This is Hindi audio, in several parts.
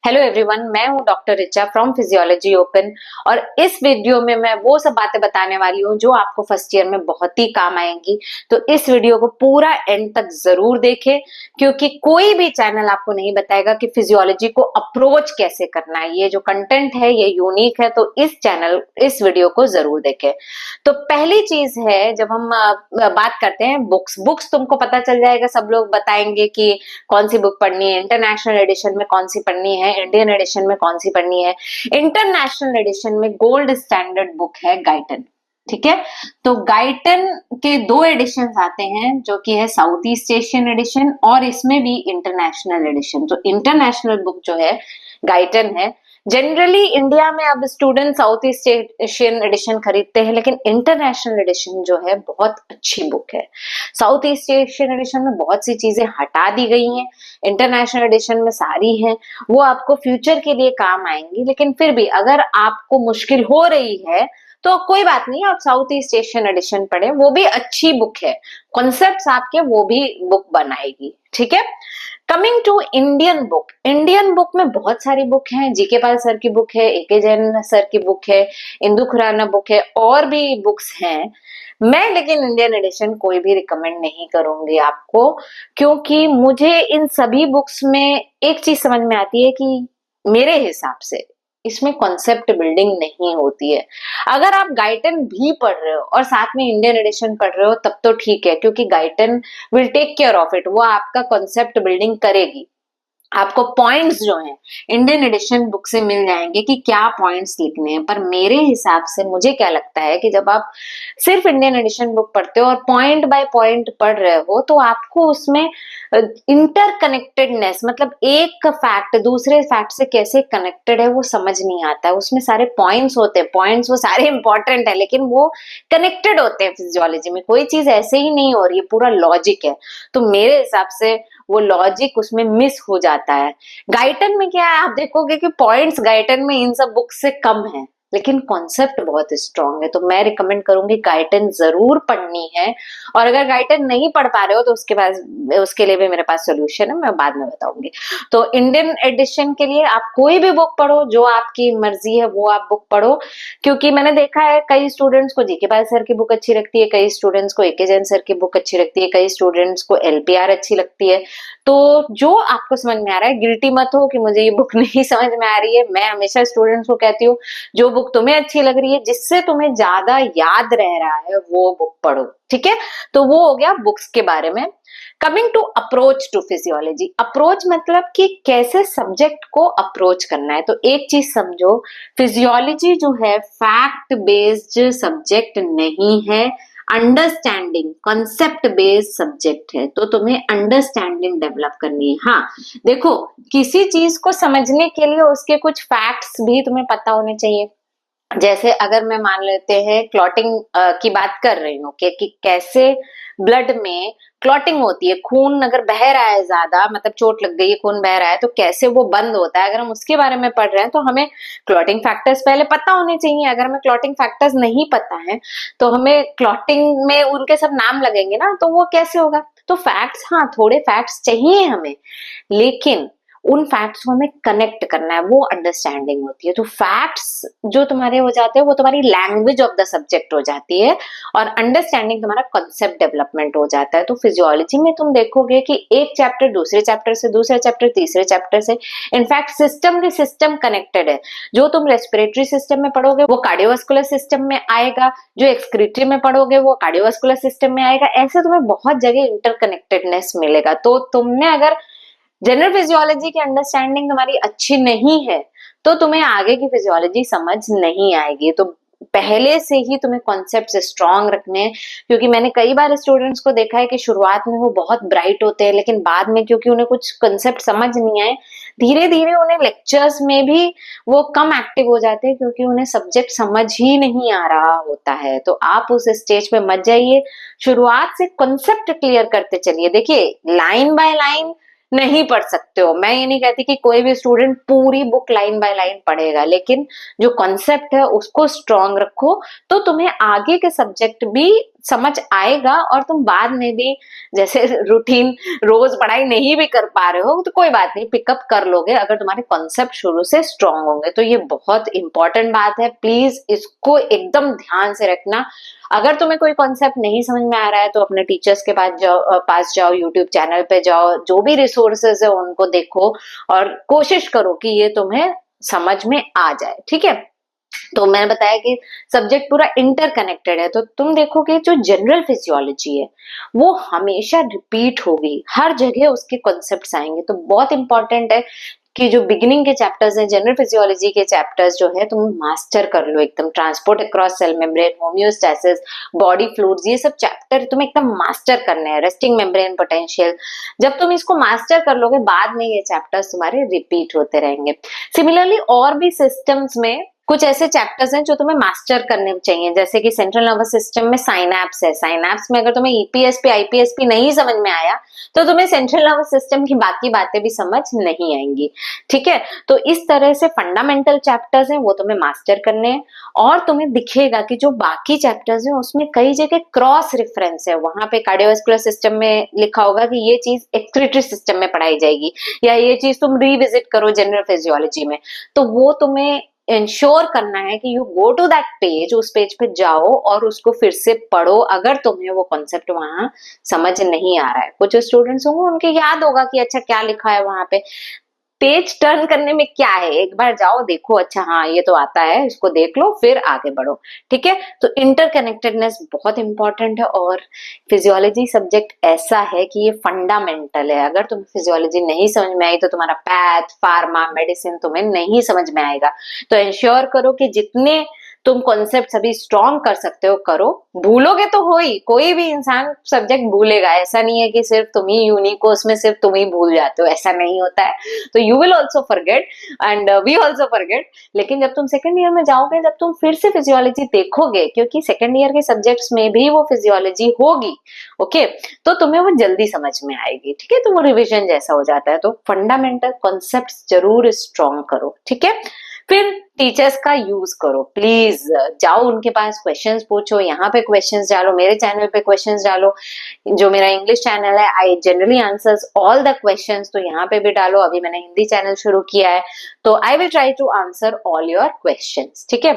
हेलो एवरीवन, मैं हूं doctor Richa from physiology open. और इस वीडियो में मैं वो सब बातें बताने वाली हूं जो आपको फर्स्ट ईयर में बहुत ही काम आएंगी। तो इस वीडियो को पूरा एंड तक जरूर देखें, क्योंकि कोई भी चैनल आपको नहीं बताएगा कि फिजियोलॉजी को अप्रोच कैसे करना है। ये जो कंटेंट है ये यूनिक है, तो इस वीडियो को जरूर देखें। तो पहली चीज है, जब हम बात करते हैं बुक्स तुमको पता चल जाएगा। सब लोग बताएंगे कि कौन सी बुक पढ़नी है, इंटरनेशनल एडिशन में कौन सी पढ़नी है, इंडियन एडिशन में कौन सी पढ़नी है। इंटरनेशनल एडिशन में गोल्ड स्टैंडर्ड बुक है गाइटन। ठीक है, तो गाइटन के दो एडिशन आते हैं, जो कि है साउथ ईस्ट एशियन एडिशन और इसमें भी इंटरनेशनल एडिशन। तो इंटरनेशनल बुक जो है गाइटन है। जनरली इंडिया में अब student south east Asian edition खरीदते हैं, लेकिन इंटरनेशनल एडिशन जो है बहुत अच्छी बुक है। साउथ ईस्ट एशियन एडिशन में बहुत सी चीजें हटा दी गई हैं, इंटरनेशनल एडिशन में सारी हैं। वो आपको फ्यूचर के लिए काम आएंगी, लेकिन फिर भी अगर आपको मुश्किल हो रही है तो कोई बात नहीं, आप साउथ ईस्ट एशियन एडिशन पढ़ें, वो भी अच्छी बुक है। कॉन्सेप्ट्स आपके वो भी बुक बनाएगी। ठीक है, coming to Indian book. Indian book में बहुत सारी बुक हैं। जीके पाल सर की बुक है, एके जैन सर की बुक है, इंदु खुराना बुक है, और भी बुक्स हैं। मैं लेकिन इंडियन एडिशन कोई भी रिकमेंड नहीं करूंगी आपको, क्योंकि मुझे इन सभी बुक्स में एक चीज समझ में आती है कि मेरे हिसाब से इसमें कॉन्सेप्ट बिल्डिंग नहीं होती है। अगर आप गाइटन भी पढ़ रहे हो और साथ में इंडियन एडिशन पढ़ रहे हो तब तो ठीक है, क्योंकि Guyton will take care of it, वो आपका कॉन्सेप्ट बिल्डिंग करेगी। आपको पॉइंट्स जो हैं इंडियन एडिशन बुक से मिल जाएंगे कि क्या पॉइंट्स लिखने हैं। पर मेरे हिसाब से मुझे क्या लगता है कि जब आप सिर्फ इंडियन एडिशन बुक पढ़ते हो और पॉइंट बाय पॉइंट पढ़ रहे हो, तो आपको उसमें इंटरकनेक्टेडनेस, मतलब एक फैक्ट दूसरे फैक्ट से कैसे कनेक्टेड है वो समझ नहीं आता है। उसमें सारे पॉइंट्स होते हैं, पॉइंट्स वो सारे इंपॉर्टेंट है, लेकिन वो कनेक्टेड होते हैं। फिजियोलॉजी में कोई चीज ऐसे ही नहीं हो रही है, पूरा लॉजिक है। तो मेरे हिसाब से वो लॉजिक उसमें मिस हो जाता है। गाइटन में क्या है, आप देखोगे कि पॉइंट्स गाइटन में इन सब बुक से कम है, लेकिन कॉन्सेप्ट बहुत स्ट्रांग है। तो मैं रिकमेंड करूंगी गाइटन जरूर पढ़नी है। और अगर गाइटन नहीं पढ़ पा रहे हो तो उसके लिए भी मेरे पास सोल्यूशन है, मैं बाद में बताऊंगी। तो इंडियन एडिशन के लिए आप कोई भी बुक पढ़ो, जो आपकी मर्जी है वो आप बुक पढ़ो। क्योंकि मैंने देखा है कई स्टूडेंट्स को जीके पाल सर की बुक अच्छी लगती है, कई स्टूडेंट्स को एके जैन सर की बुक अच्छी लगती है, कई स्टूडेंट्स को एलपीआर अच्छी लगती है। तो जो आपको समझ में आ रहा है, गिल्टी मत हो कि मुझे ये बुक नहीं समझ में आ रही है। मैं हमेशा स्टूडेंट्स को कहती हूँ, जो बुक तुम्हें अच्छी लग रही है, जिससे तुम्हें ज्यादा याद रह रहा है, वो बुक पढ़ो। ठीक है, तो वो हो गया बुक्स के बारे में। Coming to approach to physiology. Approach मतलब कि कैसे सब्जेक्ट को अप्रोच करना है। तो एक चीज समझो, फिजियोलॉजी जो है फैक्ट बेस्ड सब्जेक्ट नहीं है, अंडरस्टैंडिंग कॉन्सेप्ट बेस्ड सब्जेक्ट है। तो तुम्हें अंडरस्टैंडिंग डेवलप करनी है। हाँ, देखो, किसी चीज को समझने के लिए उसके कुछ फैक्ट्स भी तुम्हें पता होने चाहिए। जैसे अगर मैं मान लेते हैं क्लॉटिंग की बात कर रही हूँ कि कैसे ब्लड में क्लॉटिंग होती है, खून अगर बह रहा है ज्यादा, मतलब चोट लग गई है, खून बह रहा है, तो कैसे वो बंद होता है। अगर हम उसके बारे में पढ़ रहे हैं तो हमें क्लॉटिंग फैक्टर्स पहले पता होने चाहिए। अगर हमें क्लॉटिंग फैक्टर्स नहीं पता है तो हमें क्लॉटिंग में उनके सब नाम लगेंगे ना, तो वो कैसे होगा। तो फैक्ट्स, हाँ, थोड़े फैक्ट्स चाहिए हमें, लेकिन उन फैक्ट्स को हमें कनेक्ट करना है, वो अंडरस्टैंडिंग होती है। तो फैक्ट्स जो तुम्हारे हो जाते हैं वो तुम्हारी लैंग्वेज ऑफ द सब्जेक्ट हो जाती है, और अंडरस्टैंडिंग तुम्हारा कॉन्सेप्ट डेवलपमेंट हो जाता है। तो फिजियोलॉजी में तुम देखोगे कि एक चैप्टर दूसरे चैप्टर से, दूसरे चैप्टर तीसरे चैप्टर से, in fact system to system connected है। जो तुम रेस्पिरेटरी सिस्टम में पढ़ोगे वो कार्डियोवास्कुलर सिस्टम में आएगा, जो एक्सक्रीटरी में पढ़ोगे वो कार्डियोवास्कुलर सिस्टम में आएगा। ऐसे तुम्हें बहुत जगह इंटरकनेक्टेडनेस मिलेगा। तो तुमने अगर जनरल फिजियोलॉजी की अंडरस्टैंडिंग तुम्हारी अच्छी नहीं है तो तुम्हें आगे की फिजियोलॉजी समझ नहीं आएगी। तो पहले से ही तुम्हें कॉन्सेप्ट्स स्ट्रांग रखने हैं, क्योंकि मैंने कई बार स्टूडेंट्स को देखा है कि शुरुआत में वो बहुत ब्राइट होते हैं, लेकिन बाद में क्योंकि उन्हें कुछ कॉन्सेप्ट समझ नहीं आए, धीरे धीरे उन्हें लेक्चर्स में भी वो कम एक्टिव हो जाते हैं, क्योंकि उन्हें सब्जेक्ट समझ ही नहीं आ रहा होता है। तो आप उस स्टेज पे मत जाइए, शुरुआत से कॉन्सेप्ट क्लियर करते चलिए। देखिए, लाइन बाय लाइन नहीं पढ़ सकते हो, मैं ये नहीं कहती कि कोई भी स्टूडेंट पूरी बुक लाइन बाय लाइन पढ़ेगा, लेकिन जो कॉन्सेप्ट है उसको स्ट्रांग रखो, तो तुम्हें आगे के सब्जेक्ट भी समझ आएगा और तुम बाद में भी जैसे रूटीन रोज पढ़ाई नहीं भी कर पा रहे हो तो कोई बात नहीं, पिकअप कर लोगे अगर तुम्हारे कॉन्सेप्ट शुरू से स्ट्रांग होंगे। तो ये बहुत इंपॉर्टेंट बात है, प्लीज इसको एकदम ध्यान से रखना। अगर तुम्हें कोई कॉन्सेप्ट नहीं समझ में आ रहा है तो अपने टीचर्स के पास जाओ, यूट्यूब चैनल पे जाओ, जो भी रिसोर्सेज है उनको देखो और कोशिश करो कि ये तुम्हें समझ में आ जाए। ठीक है, तो मैंने बताया कि सब्जेक्ट पूरा इंटरकनेक्टेड है, तो तुम देखोगे जो जनरल फिजियोलॉजी है वो हमेशा रिपीट होगी, हर जगह उसके कॉन्सेप्ट्स आएंगे। तो बहुत इंपॉर्टेंट है कि जो बिगिनिंग के चैप्टर्स हैं जनरल फिजियोलॉजी के चैप्टर्स जो है तुम मास्टर कर लो एकदम। Transport across cell membrane, homeostasis, body fluids, ये सब चैप्टर तुम्हें एकदम मास्टर करने हैं। रेस्टिंग मेम्ब्रेन पोटेंशियल, जब तुम इसको मास्टर कर लोगे बाद में ये चैप्टर्स तुम्हारे रिपीट होते रहेंगे। सिमिलरली और भी सिस्टम्स में कुछ ऐसे चैप्टर्स हैं जो तुम्हें मास्टर करने चाहिए, जैसे कि सेंट्रल नर्वस सिस्टम में साइनैप्स है। साइनैप्स में अगर तुम्हें ईपीएसपी आईपीएसपी नहीं समझ में आया तो तुम्हें सेंट्रल नर्वस सिस्टम की बाकी बातें भी समझ नहीं आएंगी। ठीक है, तो इस तरह से फंडामेंटल चैप्टर्स हैं वो तुम्हें मास्टर करने हैं और तुम्हें दिखेगा कि जो बाकी चैप्टर्स हैं उसमें कई जगह क्रॉस रेफरेंस है। वहां पे कार्डियोवास्कुलर सिस्टम में लिखा होगा कि ये चीज एक्सक्रीटरी सिस्टम में पढ़ाई जाएगी, या ये चीज तुम रिविजिट करो जनरल फिजियोलॉजी में। तो वो तुम्हें इंश्योर करना है कि you go to that page, उस पेज पे जाओ और उसको फिर से पढ़ो अगर तुम्हें वो कॉन्सेप्ट वहां समझ नहीं आ रहा है। कुछ स्टूडेंट्स होंगे उनके याद होगा कि अच्छा क्या लिखा है वहां पे, पेज टर्न करने में क्या है, एक बार जाओ देखो, अच्छा हाँ ये तो आता है, इसको देख लो फिर आगे बढ़ो। ठीक है, तो इंटरकनेक्टेडनेस बहुत इंपॉर्टेंट है और फिजियोलॉजी सब्जेक्ट ऐसा है कि ये फंडामेंटल है। अगर तुम्हें फिजियोलॉजी नहीं समझ में आई तो तुम्हारा पैथ, फार्मा, मेडिसिन तुम्हें नहीं समझ में आएगा। तो इंश्योर करो कि जितने तुम कॉन्सेप्ट अभी स्ट्रॉन्ग कर सकते हो करो। भूलोगे तो हो ही, कोई भी इंसान सब्जेक्ट भूलेगा, ऐसा नहीं है कि सिर्फ तुम ही यूनिक हो, उसमें सिर्फ तुम ही भूल जाते हो, ऐसा नहीं होता है। तो you will also forget and we also forget. लेकिन जब तुम सेकेंड ईयर में जाओगे, जब तुम फिर से फिजियोलॉजी देखोगे, क्योंकि सेकेंड ईयर के सब्जेक्ट्स में भी वो फिजियोलॉजी होगी, ओके, तो तुम्हें वो जल्दी समझ में आएगी। ठीक है, तो वो रिविजन जैसा हो जाता है। तो फंडामेंटल कॉन्सेप्ट जरूर स्ट्रॉन्ग करो। ठीक है, फिर टीचर्स का यूज करो, प्लीज जाओ उनके पास, क्वेश्चंस पूछो, यहाँ पे क्वेश्चंस डालो, मेरे चैनल पे क्वेश्चंस डालो। जो मेरा इंग्लिश चैनल है I generally answers all the questions, तो यहाँ पे भी डालो। अभी मैंने हिंदी चैनल शुरू किया है तो I will try to answer all your questions. ठीक है,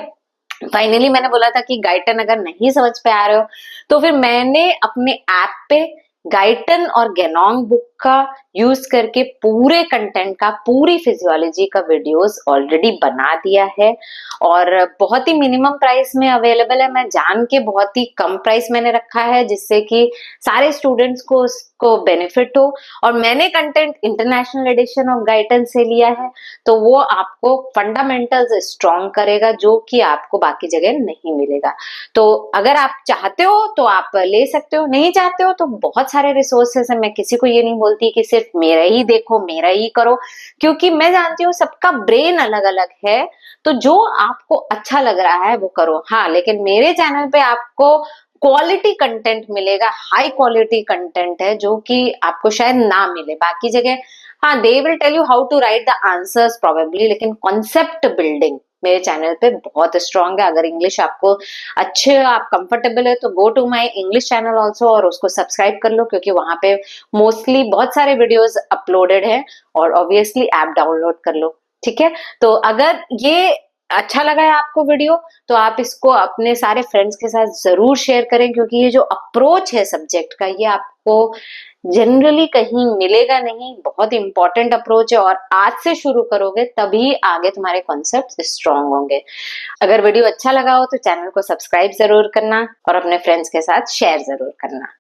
फाइनली मैंने बोला था कि गाइटन अगर नहीं समझ पे आ रहे हो तो फिर मैंने अपने ऐप पे गाइटन और गेनोंग बुक का यूज करके पूरे कंटेंट का, पूरी फिजियोलॉजी का वीडियोस ऑलरेडी बना दिया है और बहुत ही मिनिमम प्राइस में अवेलेबल है। मैं जान के बहुत ही कम प्राइस मैंने रखा है जिससे कि सारे स्टूडेंट्स को उसको बेनिफिट हो। और मैंने content international addition of Guyton से लिया है, तो वो आपको फंडामेंटल्स स्ट्रॉन्ग करेगा जो कि आपको बाकी जगह नहीं मिलेगा। तो अगर आप चाहते हो तो आप ले सकते हो, नहीं चाहते हो तो बहुत सारे रिसोर्सेस है। मैं किसी को ये नहीं बोलती कि सिर्फ मेरा ही देखो, मेरा ही करो, क्योंकि मैं जानती हूँ सबका ब्रेन अलग अलग है। तो जो आपको अच्छा लग रहा है वो करो। हाँ, लेकिन मेरे चैनल पे आपको क्वालिटी कंटेंट मिलेगा, हाई क्वालिटी कंटेंट है जो कि आपको शायद ना मिले बाकी जगह। हाँ, they will tell you how to write the answers probably, लेकिन कॉन्सेप्ट बिल्डिंग मेरे चैनल पे बहुत स्ट्रांग है। अगर इंग्लिश आपको अच्छे, आप कंफर्टेबल है तो go to my English channel also और उसको सब्सक्राइब कर लो, क्योंकि वहां पे मोस्टली बहुत सारे वीडियोस अपलोडेड है। और ऑब्वियसली ऐप डाउनलोड कर लो। ठीक है, तो अगर ये अच्छा लगा है आपको वीडियो तो आप इसको अपने सारे फ्रेंड्स के साथ जरूर शेयर करें, क्योंकि ये जो अप्रोच है सब्जेक्ट का ये आपको जनरली कहीं मिलेगा नहीं। बहुत इंपॉर्टेंट अप्रोच है और आज से शुरू करोगे तभी आगे तुम्हारे कॉन्सेप्ट स्ट्रांग होंगे। अगर वीडियो अच्छा लगा हो तो चैनल को सब्सक्राइब जरूर करना और अपने फ्रेंड्स के साथ शेयर जरूर करना।